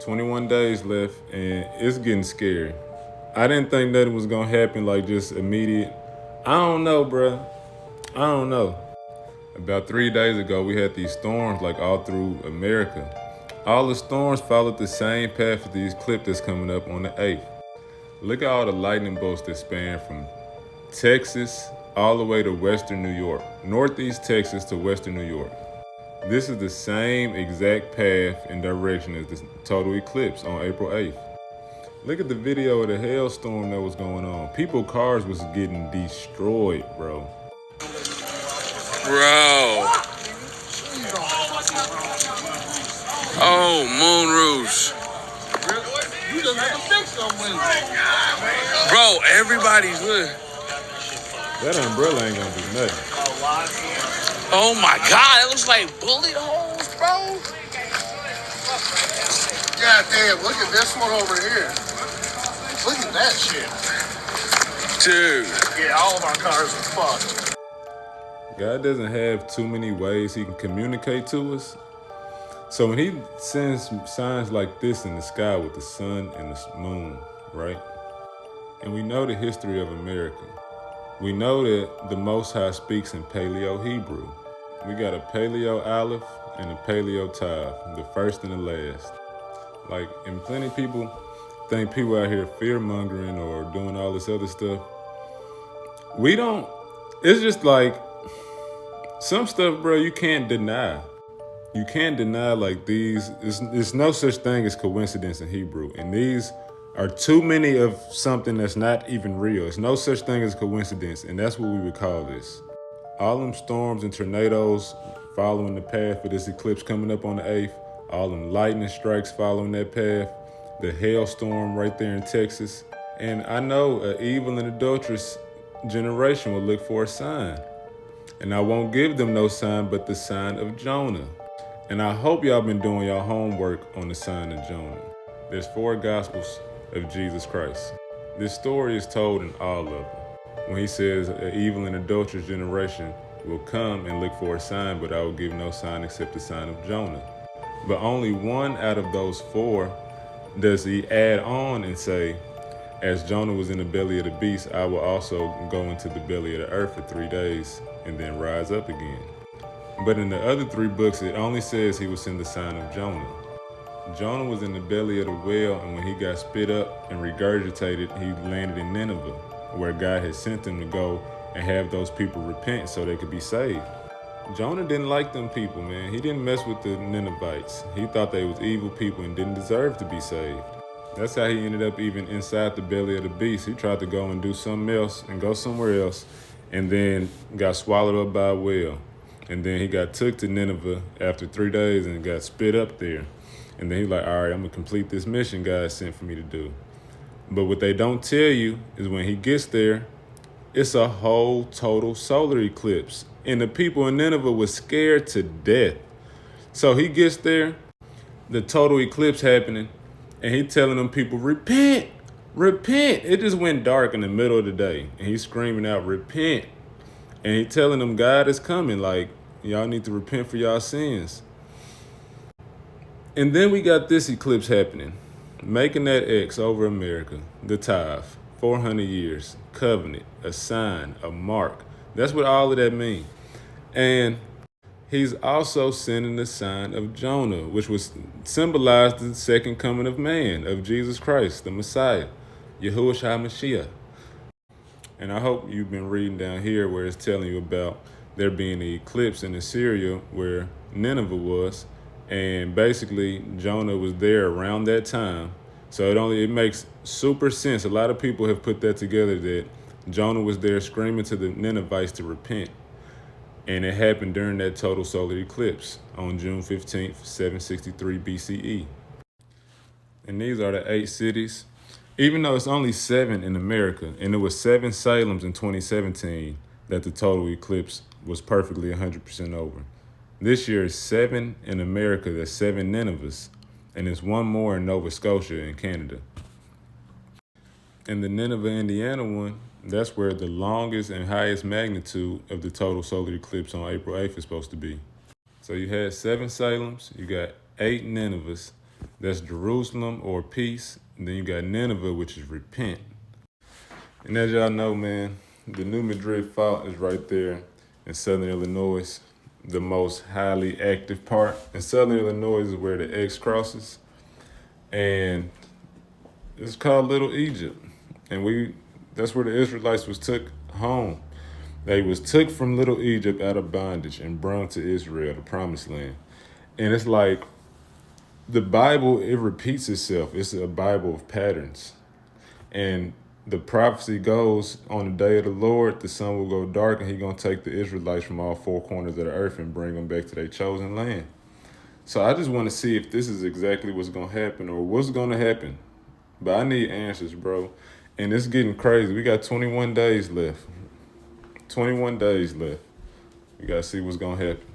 21 days left, and it's getting scary. I didn't think that it was gonna happen like just immediate. I don't know, bruh. I don't know. About 3 days ago, we had these storms like all through America. All the storms followed the same path of the eclipse that's coming up on the 8th. Look at all the lightning bolts that span from Texas all the way to western New York, northeast Texas to western New York. This is the same exact path and direction as the total eclipse on April 8th. Look at the video of the hailstorm that was going on. People's cars was getting destroyed, bro. Bro. Oh, moon roofs. You just had to fix them Bro, everybody's good. That umbrella ain't gonna do nothing. Oh my God, it looks like bullet holes, bro. God damn, look at this one over here. Look at that shit. Dude. Yeah, all of our cars are fucked. God doesn't have too many ways he can communicate to us. So when he sends signs like this in the sky with the sun and the moon, right? And we know the history of America. We know that the Most High speaks in Paleo-Hebrew. We got a Paleo-Aleph and a Paleo-Tav, the first and the last. Like, and plenty of people think people out here fear-mongering or doing all this other stuff. We don't, it's just like, some stuff, bro, you can't deny. You can't deny like these, there's no such thing as coincidence in Hebrew. And these are too many of something that's not even real. There's no such thing as coincidence, and that's what we would call this. All them storms and tornadoes following the path of this eclipse coming up on the 8th, all them lightning strikes following that path, the hailstorm right there in Texas. And I know an evil and adulterous generation will look for a sign. And I won't give them no sign but the sign of Jonah. And I hope y'all been doing y'all homework on the sign of Jonah. There's 4 gospels of Jesus Christ. This story is told in all of them. When he says an evil and adulterous generation will come and look for a sign, but I will give no sign except the sign of Jonah. But only one out of those 4 does he add on and say, as Jonah was in the belly of the beast, I will also go into the belly of the earth for 3 days and then rise up again. But in the other 3 books, it only says he was in the sign of Jonah. Jonah was in the belly of the whale, and when he got spit up and regurgitated, he landed in Nineveh, where God had sent him to go and have those people repent so they could be saved. Jonah didn't like them people, man. He didn't mess with the Ninevites. He thought they was evil people and didn't deserve to be saved. That's how he ended up even inside the belly of the beast. He tried to go and do something else and go somewhere else, and then got swallowed up by a whale. And then he got took to Nineveh after 3 days and got spit up there. And then he's like, all right, I'm gonna complete this mission God sent for me to do. But what they don't tell you is when he gets there, it's a whole total solar eclipse. And the people in Nineveh were scared to death. So he gets there, the total eclipse happening, and he telling them people, repent, repent. It just went dark in the middle of the day. And he's screaming out, repent. And he telling them God is coming, like, y'all need to repent for y'all sins. And then we got this eclipse happening, making that X over America, the Tav, 400 years, covenant, a sign, a mark. That's what all of that means. And he's also sending the sign of Jonah, which was symbolized the second coming of man, of Jesus Christ, the Messiah, Yahushua HaMashiach. And I hope you've been reading down here where it's telling you about there being an eclipse in Assyria where Nineveh was. And basically, Jonah was there around that time. So it makes super sense. A lot of people have put that together that Jonah was there screaming to the Ninevites to repent. And it happened during that total solar eclipse on June 15th, 763 BCE. And these are the 8 cities. Even though it's only 7 in America, and it was 7 Salems in 2017 that the total eclipse was perfectly 100% over. This year is 7 in America, that's 7 Ninevehs, and it's 1 more in Nova Scotia in Canada. And the Nineveh, Indiana one, that's where the longest and highest magnitude of the total solar eclipse on April 8th is supposed to be. So you had 7 Salems, you got 8 Ninevehs, That's Jerusalem or peace. And then you got Nineveh, which is repent. And as y'all know, man, the New Madrid fault is right there in southern Illinois, the most highly active part. In southern Illinois is where the X crosses. And it's called Little Egypt. And that's where the Israelites was took home. They was took from Little Egypt out of bondage and brought to Israel, the promised land. And it's like the Bible, it repeats itself. It's a Bible of patterns. And the prophecy goes, on the day of the Lord, the sun will go dark and He's going to take the Israelites from all four corners of the earth and bring them back to their chosen land. So I just want to see if this is exactly what's going to happen or what's going to happen. But I need answers, bro. And it's getting crazy. We got 21 days left. 21 days left. We got to see what's going to happen.